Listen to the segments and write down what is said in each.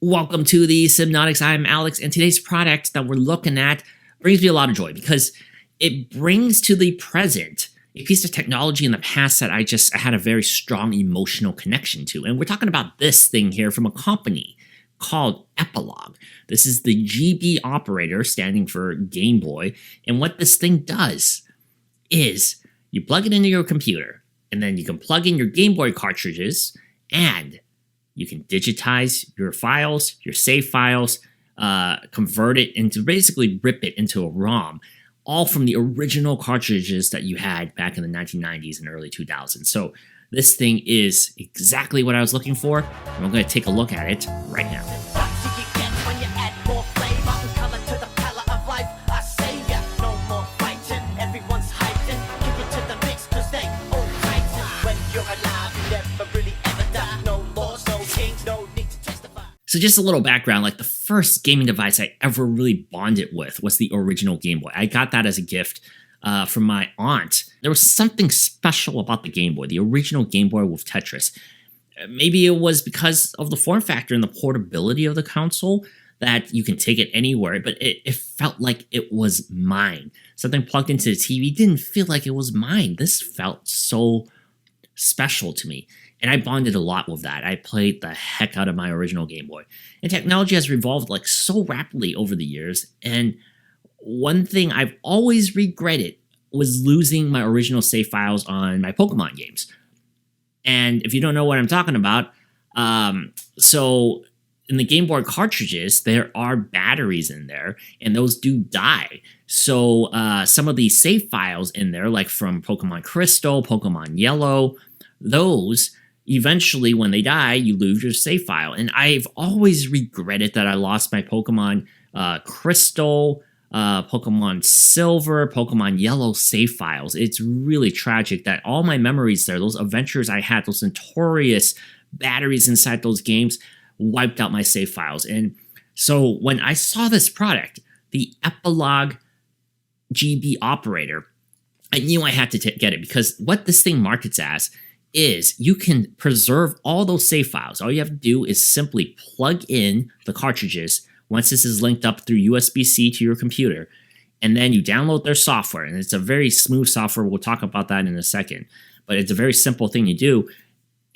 Welcome to the Sypnotix. I'm Alex, and today's product that we're looking at brings me a lot of joy because it brings to the present a piece of technology in the past that I had a very strong emotional connection to. And we're talking about this thing here from a company called Epilogue. This is the GB Operator, standing for Game Boy. And what this thing does is you plug it into your computer, and then you can plug in your Game Boy cartridges, and you can digitize your files, your save files, convert it into, basically rip it into a ROM, all from the original cartridges that you had back in the 1990s and early 2000s. So this thing is exactly what I was looking for, and I'm going to take a look at it right now. So just a little background, like the first gaming device I ever really bonded with was the original Game Boy. I got that as a gift from my aunt. There was something special about the Game Boy, the original Game Boy with Tetris. Maybe it was because of the form factor and the portability of the console, that you can take it anywhere, but it felt like it was mine. Something plugged into the TV didn't feel like it was mine. This felt so special to me. And I bonded a lot with that. I played the heck out of my original Game Boy. And technology has evolved like so rapidly over the years. And one thing I've always regretted was losing my original save files on my Pokemon games. And if you don't know what I'm talking about, so in the Game Boy cartridges, there are batteries in there, and those do die. So some of these save files in there, like from Pokemon Crystal, Pokemon Yellow, those eventually, when they die, you lose your save file. And I've always regretted that I lost my Pokemon Crystal, Pokemon Silver, Pokemon Yellow save files. It's really tragic that all my memories there, those adventures I had, those notorious batteries inside those games, wiped out my save files. And so when I saw this product, the Epilogue GB Operator, I knew I had to get it, because what this thing markets as is you can preserve all those save files. All you have to do is simply plug in the cartridges once this is linked up through USB-C to your computer, and then you download their software. And it's a very smooth software. We'll talk about that in a second, but it's a very simple thing to do,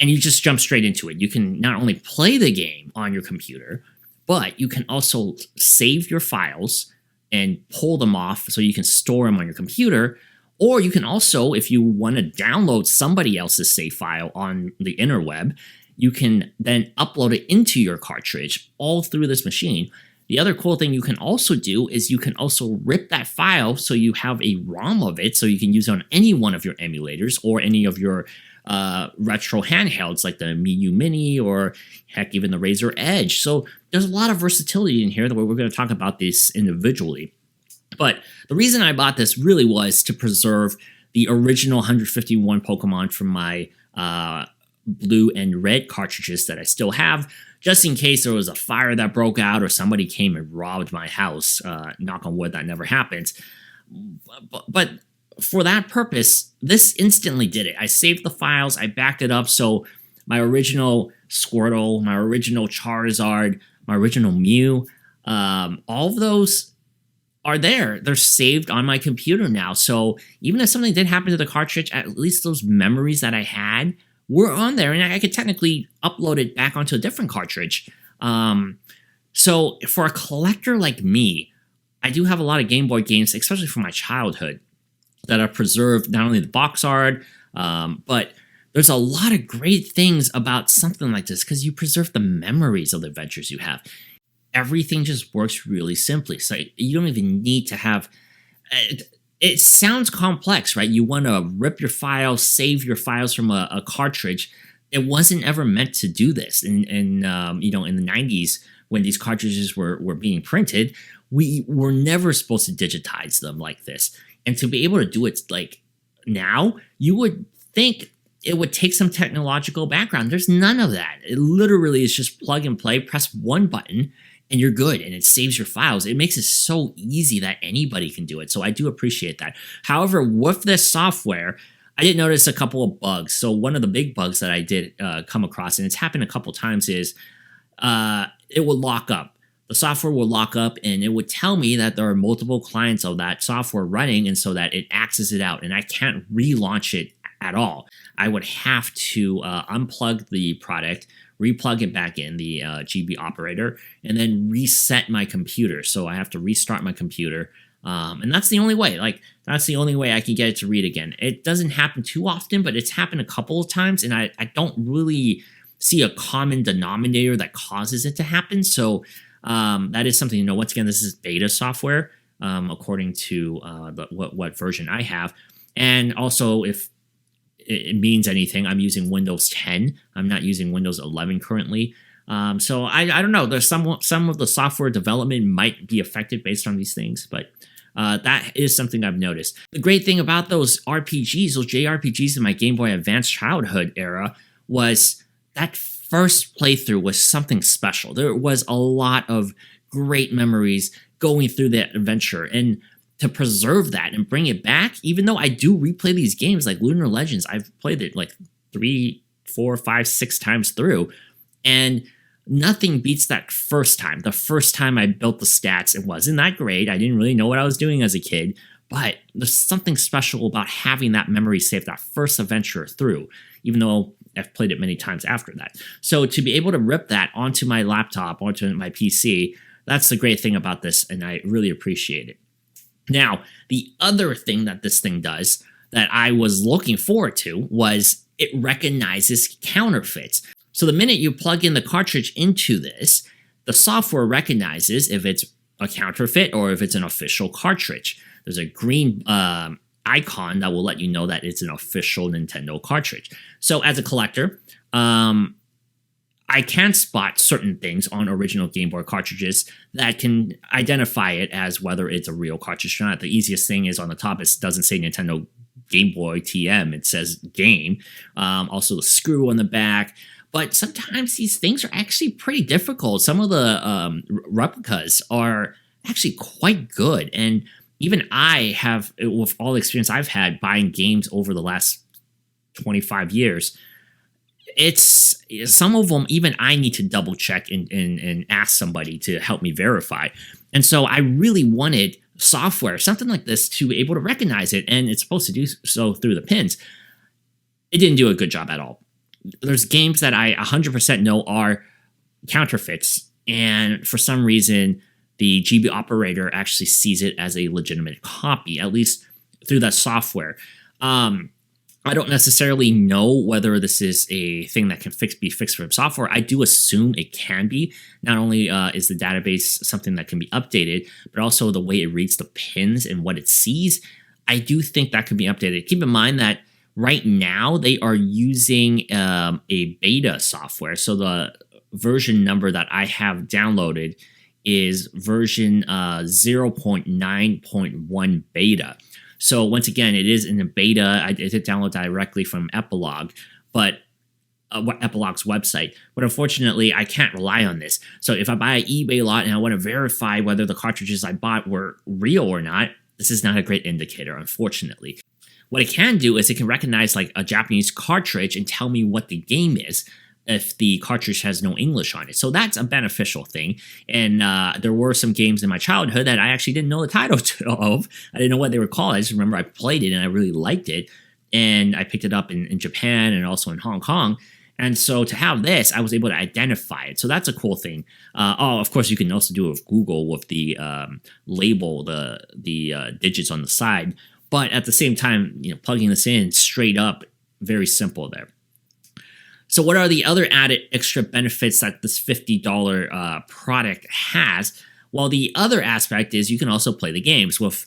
and you just jump straight into it. You can not only play the game on your computer, but you can also save your files and pull them off so you can store them on your computer. Or you can also, if you want to download somebody else's save file on the interweb, you can then upload it into your cartridge all through this machine. The other cool thing you can also do is you can also rip that file so you have a ROM of it, so you can use it on any one of your emulators or any of your retro handhelds like the Miu Mini or heck, even the Razer Edge. So there's a lot of versatility in here, the way we're going to talk about this individually. But the reason I bought this really was to preserve the original 151 Pokemon from my blue and red cartridges that I still have, just in case there was a fire that broke out or somebody came and robbed my house. Knock on wood, that never happens. But for that purpose, this instantly did it. I saved the files, I backed it up, so my original Squirtle, my original Charizard, my original Mew, all of those are there. They're saved on my computer now. So even if something did happen to the cartridge, at least those memories that I had were on there, and I could technically upload it back onto a different cartridge. So for a collector like me, I do have a lot of Game Boy games, especially from my childhood, that are preserved, not only the box art, but there's a lot of great things about something like this because you preserve the memories of the adventures you have. Everything just works really simply. So you don't even need to have... It sounds complex, right? You want to rip your files, save your files from a cartridge. It wasn't ever meant to do this. In the 90s, when these cartridges were being printed, we were never supposed to digitize them like this. And to be able to do it like now, you would think it would take some technological background. There's none of that. It literally is just plug and play, press one button, and you're good, and it saves your files. It makes it so easy that anybody can do it, so I do appreciate that. However, with this software, I did notice a couple of bugs. So one of the big bugs that I did come across, and it's happened a couple times, is it would lock up. The software will lock up, and it would tell me that there are multiple clients of that software running, and so that it axes it out, and I can't relaunch it at all. I would have to unplug the product, replug it back in the GB operator, and then reset my computer. So I have to restart my computer. And that's the only way. That's the only way I can get it to read again. It doesn't happen too often, but it's happened a couple of times, and I don't really see a common denominator that causes it to happen. So that is something, once again, this is beta software, according to what version I have. And also, if it means anything, I'm using Windows 10. I'm not using Windows 11 currently. So I don't know. There's some of the software development might be affected based on these things, but that is something I've noticed. The great thing about those RPGs, those JRPGs in my Game Boy Advance childhood era, was that first playthrough was something special. There was a lot of great memories going through that adventure, and to preserve that and bring it back, even though I do replay these games like Lunar Legends, I've played it like 3, 4, 5, 6 times through, and nothing beats that first time. The first time I built the stats, it wasn't that great. I didn't really know what I was doing as a kid, but there's something special about having that memory saved, that first adventure through, even though I've played it many times after that. So to be able to rip that onto my laptop, onto my PC, that's the great thing about this, and I really appreciate it. Now, the other thing that this thing does that I was looking forward to was it recognizes counterfeits. So the minute you plug in the cartridge into this, the software recognizes if it's a counterfeit or if it's an official cartridge. There's a green icon that will let you know that it's an official Nintendo cartridge. So as a collector, I can spot certain things on original Game Boy cartridges that can identify it as whether it's a real cartridge or not. The easiest thing is on the top, it doesn't say Nintendo Game Boy TM, it says game. Also the screw on the back. But sometimes these things are actually pretty difficult. Some of the replicas are actually quite good. And even I have, with all the experience I've had buying games over the last 25 years, it's some of them even I need to double check and ask somebody to help me verify. And so I really wanted software, something like this, to be able to recognize it, and it's supposed to do so through the pins. It didn't do a good job at all. There's games that I 100% know are counterfeits, and for some reason the GB operator actually sees it as a legitimate copy, at least through that software. I don't necessarily know whether this is a thing that can be fixed from software. I do assume it can be. Not only is the database something that can be updated, but also the way it reads the pins and what it sees, I do think that could be updated. Keep in mind that right now they are using a beta software. So the version number that I have downloaded is version 0.9.1 beta. So once again, it is in a beta. I did download directly from Epilogue, but Epilogue's website. But unfortunately, I can't rely on this. So if I buy an eBay lot and I want to verify whether the cartridges I bought were real or not, this is not a great indicator, unfortunately. What it can do is it can recognize like a Japanese cartridge and tell me what the game is if the cartridge has no English on it. So that's a beneficial thing. And there were some games in my childhood that I actually didn't know the title of. I didn't know what they were called. I just remember I played it and I really liked it. And I picked it up in Japan and also in Hong Kong. And so to have this, I was able to identify it. So that's a cool thing. Of course, you can also do it with Google with the label, the digits on the side. But at the same time, plugging this in straight up, very simple there. So what are the other added extra benefits that this $50 product has? Well, the other aspect is you can also play the games. With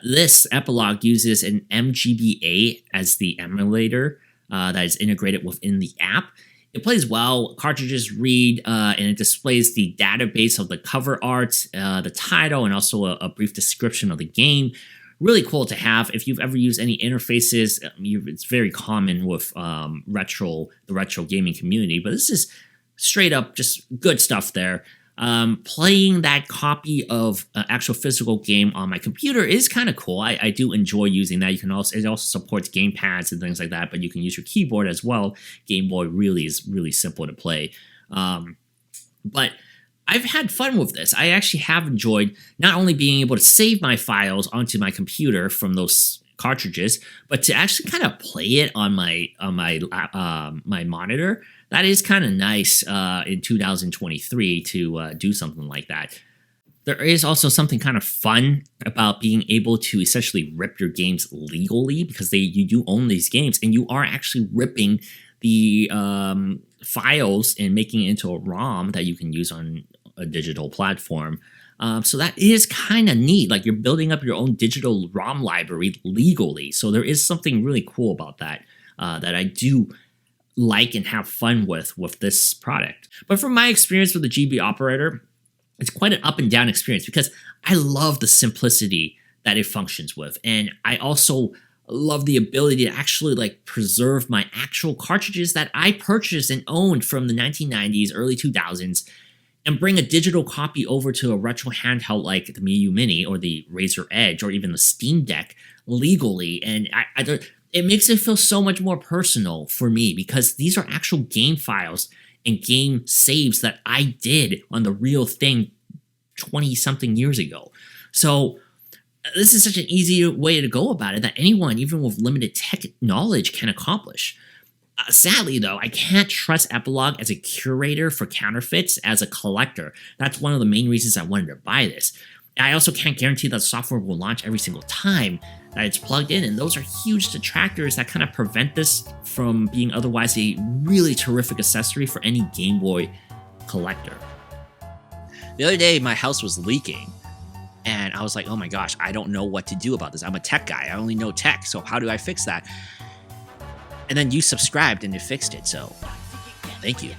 this, Epilogue uses an MGBA as the emulator that is integrated within the app. It plays well, cartridges read, and it displays the database of the cover art, the title, and also a brief description of the game. Really cool to have. If you've ever used any interfaces, it's very common with the retro gaming community, but this is straight up just good stuff there. Playing that copy of an actual physical game on my computer is kind of cool. I do enjoy using that. It also supports game pads and things like that, but you can use your keyboard as well. Game Boy really is really simple to play. But I've had fun with this. I actually have enjoyed not only being able to save my files onto my computer from those cartridges, but to actually kind of play it on my monitor. That is kind of nice in 2023 to do something like that. There is also something kind of fun about being able to essentially rip your games legally, because you do own these games and you are actually ripping the files and making it into a ROM that you can use on a digital platform. So that is kind of neat. Like, you're building up your own digital ROM library legally. So there is something really cool about that that I do like and have fun with this product. But from my experience with the GB Operator, it's quite an up and down experience, because I love the simplicity that it functions with. And I also love the ability to actually like preserve my actual cartridges that I purchased and owned from the 1990s, early 2000s, and bring a digital copy over to a retro handheld like the Miyoo Mini or the Razer Edge or even the Steam Deck legally. And it makes it feel so much more personal for me, because these are actual game files and game saves that I did on the real thing 20-something years ago. So this is such an easy way to go about it that anyone, even with limited tech knowledge, can accomplish. Sadly, though, I can't trust Epilogue as a curator for counterfeits as a collector. That's one of the main reasons I wanted to buy this. I also can't guarantee that the software will launch every single time that it's plugged in, and those are huge detractors that kind of prevent this from being otherwise a really terrific accessory for any Game Boy collector. The other day, my house was leaking, and I was like, oh my gosh, I don't know what to do about this. I'm a tech guy. I only know tech, so how do I fix that? And then you subscribed and you fixed it, so thank you.